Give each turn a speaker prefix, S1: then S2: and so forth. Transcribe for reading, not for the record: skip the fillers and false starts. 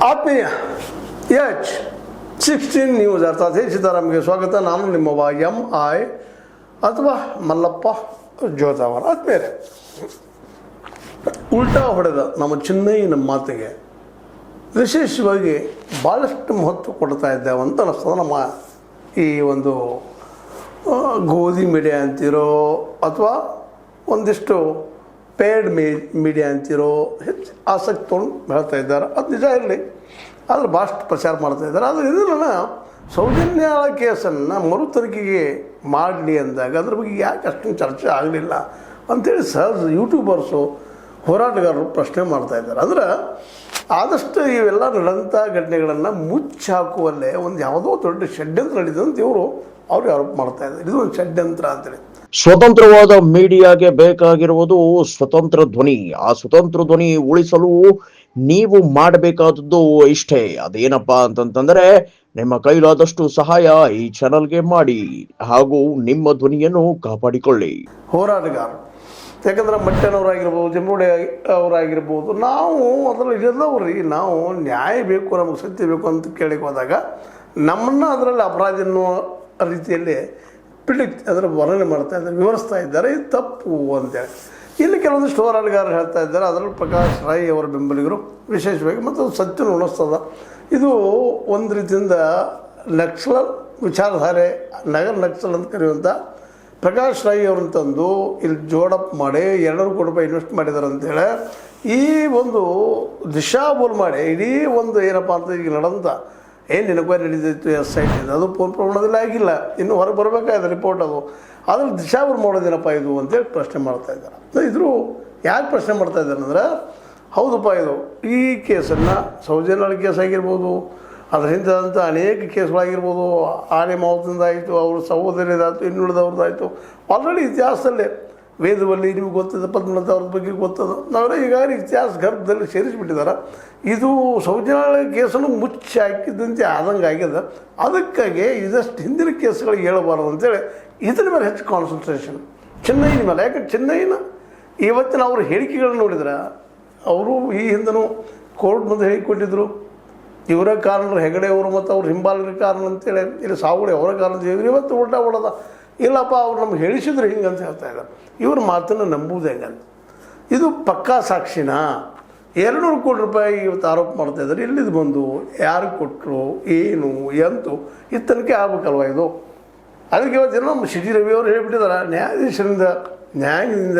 S1: ಆತ್ಮೀಯ H16 news ಅರ್ಥಾತ್ ಸೀತಾರಾಮ್ಗೆ ಸ್ವಾಗತ. ನಾನು ನಿಮ್ಮ MI ಅಥವಾ ಮಲ್ಲಪ್ಪ ಜೋತಾವರ. ಆತ್ಮೀಯರೇ, ಉಲ್ಟಾ ಹೊಡೆದ ನಮ್ಮ ಚೆನ್ನೈನ ಮಾತಿಗೆ ವಿಶೇಷವಾಗಿ ಭಾಳಷ್ಟು ಮಹತ್ವ ಕೊಡ್ತಾ ಇದ್ದೇವೆ ಅಂತ ಅನ್ನಿಸ್ತದೆ. ನಮ್ಮ ಈ ಒಂದು ಗೋಧಿ ಮೀಡಿಯಾ ಅಂತಿರೋ ಅಥವಾ ಒಂದಿಷ್ಟು ಪೇಯ್ಡ್ ಮೀಡಿಯಾ ಅಂತಿರೋ ಹೆಚ್ಚು ಆಸಕ್ತಿ ತೊಗೊಂಡು ಹೇಳ್ತಾ ಇದ್ದಾರೆ. ಅದು ನಿಜ ಇರಲಿ, ಆದರೆ ಭಾಳಷ್ಟು ಪ್ರಚಾರ ಮಾಡ್ತಾ ಇದ್ದಾರೆ. ಆದರೆ ಇದನ್ನು ಸೌಜನ್ಯ ಕೇಸನ್ನು ಮರು ತನಿಖೆಗೆ ಮಾಡಲಿ ಅಂದಾಗ ಅದ್ರ ಬಗ್ಗೆ ಯಾಕೆ ಅಷ್ಟೊಂದು ಚರ್ಚೆ ಆಗಲಿಲ್ಲ ಅಂಥೇಳಿ ಸಹಜ ಯೂಟ್ಯೂಬರ್ಸು ಹೋರಾಟಗಾರರು ಪ್ರಶ್ನೆ ಮಾಡ್ತಾ ಇದ್ದಾರೆ. ಅಂದ್ರೆ ಆದಷ್ಟು ಇವೆಲ್ಲ ನಡೆದಂಥ ಘಟನೆಗಳನ್ನು ಮುಚ್ಚಾಕುವಲ್ಲೇ ಒಂದು ಯಾವುದೋ ದೊಡ್ಡ ಷಡ್ಯಂತ್ರ ನಡೆದಿದೆ ಅಂತ ಅವ್ರಿಗೆ ಆರೋಪ ಮಾಡ್ತಾ ಇದ್ದಾರೆ. ಇದು ಒಂದು ಷಡ್ಯಂತ್ರ ಅಂತೇಳಿ.
S2: ಸ್ವತಂತ್ರವಾದ ಮೀಡಿಯಾಗೆ ಬೇಕಾಗಿರುವುದು ಸ್ವತಂತ್ರ ಧ್ವನಿ. ಆ ಸ್ವತಂತ್ರ ಧ್ವನಿ ಉಳಿಸಲು ನೀವು ಮಾಡಬೇಕಾದದ್ದು ಇಷ್ಟೇ. ಅದೇನಪ್ಪಾ ಅಂತಂತಂದ್ರೆ ನಿಮ್ಮ ಕೈಲಾದಷ್ಟು ಸಹಾಯ ಈ ಚಾನಲ್ಗೆ ಮಾಡಿ ಹಾಗೂ ನಿಮ್ಮ ಧ್ವನಿಯನ್ನು ಕಾಪಾಡಿಕೊಳ್ಳಿ.
S1: ಹೋರಾಟಗಾರರು ಯಾಕಂದ್ರೆ ಮಟ್ಟನವರಾಗಿರ್ಬೋದು, ಜಮರೋಡಿ ಅವರಾಗಿರ್ಬೋದು, ನಾವು ಅದರಲ್ಲಿ ಇಲ್ಲದವ್ರಿ, ನಾವು ನ್ಯಾಯ ಬೇಕು, ನಮಗೆ ಸತ್ಯ ಬೇಕು ಅಂತ ಕೇಳಿಕ್ಕೆ ಹೋದಾಗ ನಮ್ಮನ್ನು ಅದರಲ್ಲಿ ಅಪರಾಧ ಅನ್ನೋ ರೀತಿಯಲ್ಲಿ ಅದರ ವರ್ಣನೆ ಮಾಡ್ತಾ ಇದ್ದಾರೆ, ವಿವರಿಸ್ತಾ ಇದ್ದಾರೆ. ಇದು ತಪ್ಪು ಅಂತೇಳಿ ಇಲ್ಲಿ ಕೆಲವೊಂದಿಷ್ಟು ಹೋರಾಟಗಾರರು ಹೇಳ್ತಾ ಇದ್ದಾರೆ. ಅದರಲ್ಲಿ ಪ್ರಕಾಶ್ ರೈ ಅವರ ಬೆಂಬಲಿಗರು ವಿಶೇಷವಾಗಿ ಮತ್ತು ಅದು ಸತ್ಯನ ಉಣಿಸ್ತದ. ಇದು ಒಂದು ರೀತಿಯಿಂದ ನಕ್ಸಲ್ ವಿಚಾರಧಾರೆ, ನಗರ ನಕ್ಸಲ್ ಅಂತ ಕರೆಯುವಂಥ ಪ್ರಕಾಶ್ ರೈ ಅವ್ರನ್ನ ತಂದು ಇಲ್ಲಿ ಜೋಡಪ್ ಮಾಡಿ 200 ಕೋಟಿ ರೂಪಾಯಿ ಇನ್ವೆಸ್ಟ್ ಮಾಡಿದ್ದಾರೆ ಅಂತೇಳಿ ಈ ಒಂದು ದಿಶಾಬೋಲ್ ಮಾಡಿ ಇಡೀ ಒಂದು ಏನಪ್ಪ ಅಂತ ಈಗ ನಡೆದಂಥ ಏನು ನೆನಪು ನಡೀತಿತ್ತು SIT ಅದು ಪೂರ್ಣ ಪ್ರಮಾಣದಲ್ಲಿ ಆಗಿಲ್ಲ, ಇನ್ನು ಹೊರಗೆ ಬರಬೇಕಾಗಿದೆ ರಿಪೋರ್ಟ್. ಅದು ಅದ್ರಲ್ಲಿ ದಿಶಾಬೋಲ್ ಮಾಡೋದೇನಪ್ಪ ಇದು ಅಂತೇಳಿ ಪ್ರಶ್ನೆ ಮಾಡ್ತಾ ಇದ್ದಾರೆ. ಇದ್ರು ಯಾಕೆ ಪ್ರಶ್ನೆ ಮಾಡ್ತಾ ಇದ್ದಾರೆ ಅಂದರೆ, ಹೌದಪ್ಪ ಇದು ಈ ಕೇಸನ್ನು ಸೌಜನ್ಯ ಕೇಸ್ ಆಗಿರ್ಬೋದು, ಅದರ ಹಿಂದಂಥ ಅನೇಕ ಕೇಸ್ಗಳಾಗಿರ್ಬೋದು, ಆನೆ ಮಾವತದಿಂದ ಆಯಿತು, ಅವ್ರ ಸಹೋದರಿದಾಯಿತು, ಇನ್ನುಳಿದವ್ರದ್ದಾಯಿತು, ಆಲ್ರೆಡಿ ಇತಿಹಾಸದಲ್ಲೇ ವೇದವಲ್ಲಿ ನಿಮ್ಗೆ ಗೊತ್ತಿದೆ, ಪದ್ಮನಾಥ ಅವ್ರ ಬಗ್ಗೆ ಗೊತ್ತದ, ನಾವೆಲ್ಲ ಈಗಾಗಲೇ ಇತಿಹಾಸ ಗರ್ಭದಲ್ಲಿ ಸೇರಿಸಿಬಿಟ್ಟಿದ್ದಾರೆ. ಇದು ಸೌಜನ್ಯ ಕೇಸನ್ನು ಮುಚ್ಚಿ ಹಾಕಿದ್ದಂತೆ ಆದಂಗೆ ಆಗ್ಯದ. ಅದಕ್ಕಾಗಿ ಇದಷ್ಟು ಹಿಂದಿನ ಕೇಸ್ಗಳಿಗೆ ಹೇಳಬಾರ್ದು ಅಂತೇಳಿ ಇದರ ಮೇಲೆ ಹೆಚ್ಚು ಕಾನ್ಸಂಟ್ರೇಷನ್ ಚೆನ್ನೈನ ಮೇಲೆ. ಯಾಕಂದ್ರೆ ಚೆನ್ನೈನ ಇವತ್ತಿನ ಅವ್ರ ಹೇಳಿಕೆಗಳನ್ನ ನೋಡಿದ್ರೆ ಅವರು ಈ ಹಿಂದೂ ಕೋರ್ಟ್ ಮುಂದೆ ಹೇಳಿಕೊಟ್ಟಿದ್ರು, ಇವರ ಕಾರಣ ಹೆಗಡೆ ಅವರು ಮತ್ತು ಅವ್ರ ಹಿಂಬಾಲಕರ ಕಾರಣ ಅಂತೇಳಿ, ಇಲ್ಲಿ ಸಾವುಗಳು ಅವರ ಕಾರಣ. ಇವತ್ತು ಉಲ್ಟಾ ಹೊಡೆದ, ಇಲ್ಲಪ್ಪ ಅವ್ರು ನಮ್ಗೆ ಹೇಳಿಸಿದ್ರು ಹಿಂಗೆ ಅಂತ ಹೇಳ್ತಾ ಇದ್ದಾರೆ. ಇವ್ರ ಮಾತನ್ನು ನಂಬುವುದು ಹೆಂಗಂತ, ಇದು ಪಕ್ಕಾ ಸಾಕ್ಷಿನಾ? 200 ಕೋಟಿ ರೂಪಾಯಿ ಇವತ್ತು ಆರೋಪ ಮಾಡ್ತಾ ಇದ್ದಾರೆ. ಇಲ್ಲಿದು ಬಂದು ಯಾರು ಕೊಟ್ಟರು, ಏನು ಎಂತು ಈ ತನಿಖೆ ಆಗ್ಬೇಕಲ್ವ ಇದು? ಅದಕ್ಕೆ ಇವತ್ತು ನಮ್ಮ ಸಿ ಟಿ ರವಿ ಅವರು ಹೇಳಿಬಿಟ್ಟಿದ್ದಾರೆ, ನ್ಯಾಯಾಧೀಶರಿಂದ